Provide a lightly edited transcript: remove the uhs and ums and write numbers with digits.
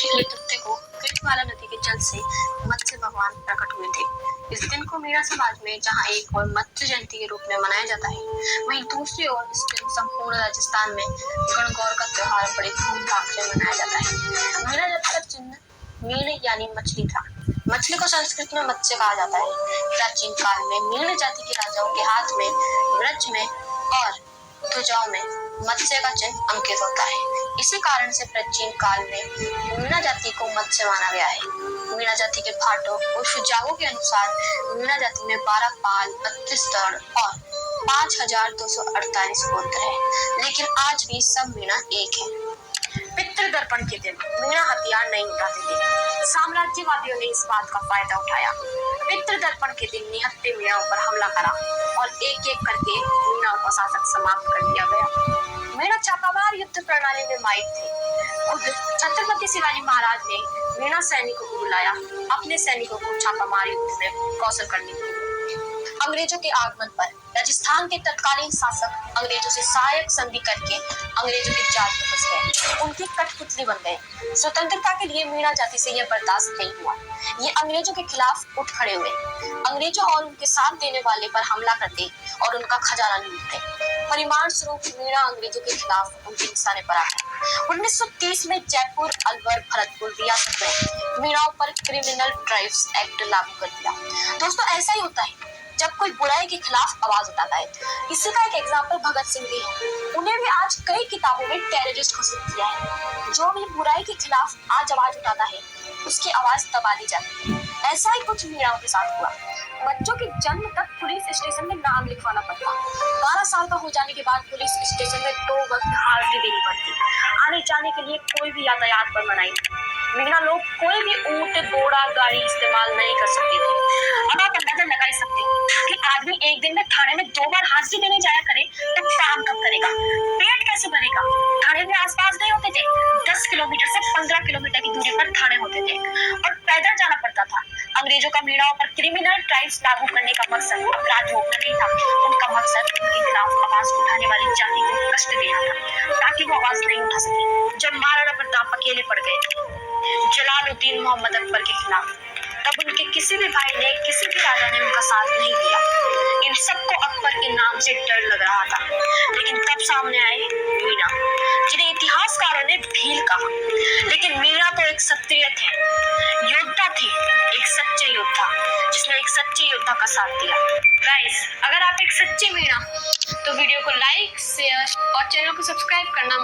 पिछले तथ्य को कृतवाला नदी के जल से मत्स्य भगवान प्रकट हुए थे। इस दिन को मीणा समाज में जहां एक और मत्स्य जयंती के रूप में मनाया जाता है, वहीं दूसरी ओर इस दिन संपूर्ण राजस्थान में गणगौर का त्योहार बड़े धूमधाम से मनाया जाता है। मीणा जाति का चिन्ह मीन यानी मछली था। मछली को संस्कृत में मत्स्य कहा जाता है। प्राचीन काल में मीन जाति के राजाओं के हाथ में वृक्ष में और ध्वजाओं में मत्स्य का चिन्ह अंकित होता है। इसी कारण से प्राचीन काल में मीणा जाति को मत्स्य माना गया है। मीणा जाति के भाटों और सुजागों के अनुसार मीणा जाति में 12 पाल, 32 तड़ और 5248 गोत्र है, लेकिन आज भी सब मीणा एक है। पितृदर्पण के दिन मीणा हथियार नहीं उठाते थे। साम्राज्यवादियों ने इस बात का फायदा उठाया। पितृदर्पण के दिन निहत्थे मीणाओं पर हमला करा और एक एक करके मीणाओं का शासक समाप्त कर दिया गया। मीणा छापामार युद्ध प्रणाली में माहिर थे। खुद छत्रपति शिवाजी महाराज ने मीणा सैनिकों को बुलाया अपने सैनिकों को छापामार युद्ध में कौशल करने के लिए। अंग्रेजों के आगमन पर राजस्थान के तत्कालीन शासक अंग्रेजों से सहायक संधि करके अंग्रेजों के जाल में फंस गए, उनकी कठपुतली बन गए। स्वतंत्रता के लिए मीणा जाति से यह बर्दाश्त नहीं हुआ। ये अंग्रेजों के खिलाफ उठ खड़े हुए। अंग्रेजों और उनके साथ देने वाले पर हमला करते और उनका खजाना लूटते। परिणाम स्वरूप मीणा अंग्रेजों के खिलाफ उनके निशाने पर आ गए। 1930 में जयपुर, अलवर, भरतपुर रियासत में मीणाओं पर क्रिमिनल ट्राइब्स एक्ट लागू कर दिया। दोस्तों, ऐसा ही होता है जब कोई बुराई के खिलाफ आवाज उठाता है। इसी का एक एग्जाम्पल भगत सिंह भी है। उन्हें भी आज कई किताबों में टेररिस्ट घोषित किया है। जो भी बुराई के खिलाफ आज आवाज उठाता है, उसकी आवाज दबा दी जाती है। ऐसा ही कुछ मीणाओं के साथ हुआ। बच्चों के जन्म तक पुलिस स्टेशन में नाम लिखवाना पड़ता। 12 साल का हो जाने के बाद पुलिस स्टेशन में 2 वक्त हाजिरी देनी पड़ती। आने जाने के लिए कोई भी यातायात पर मनाही थी। मीणा लोग कोई भी ऊंट, घोड़ा, गाड़ी इस्तेमाल नहीं कर सकते थे। अब आप अंदाजा लगा ही सकते हैं कि आदमी एक दिन में थाने में 2 बार हाजिरी देने जाया करे तो काम कब करेगा, पेट कैसे भरेगा। थाने के आसपास नहीं होते थे। 10 किलोमीटर से 15 किलोमीटर की दूरी पर थाने होते थे और पैदल जाना पड़ता था। अंग्रेजों का मीणाओं पर क्रिमिनल ट्राइब्स लागू करने का मकसद अपराध रोकना नहीं था। उनका मकसद उनके खिलाफ आवाज उठाने वाली जाति को कष्ट देना था, ताकि वो आवाज नहीं उठा सके। जब महाराणा प्रताप अकेले पड़ गए जलालुद्दीन मोहम्मद अकबर के खिलाफ, तब उनके किसी भी भाई ने, किसी भी राजा ने उनका साथ नहीं दिया। इन सबको अकबर के नाम से डर लग रहा था, लेकिन तब सामने आए मीणा, जिन्हें इतिहासकारों ने भील कहा। लेकिन मीणा तो एक क्षत्रिय थे, योद्धा थे, एक सच्चे योद्धा, जिसने एक सच्चे योद्धा का साथ दिया। गाइस, अगर आप एक सच्चे मीणा तो वीडियो को लाइक, शेयर और चैनल को सब्सक्राइब करना मत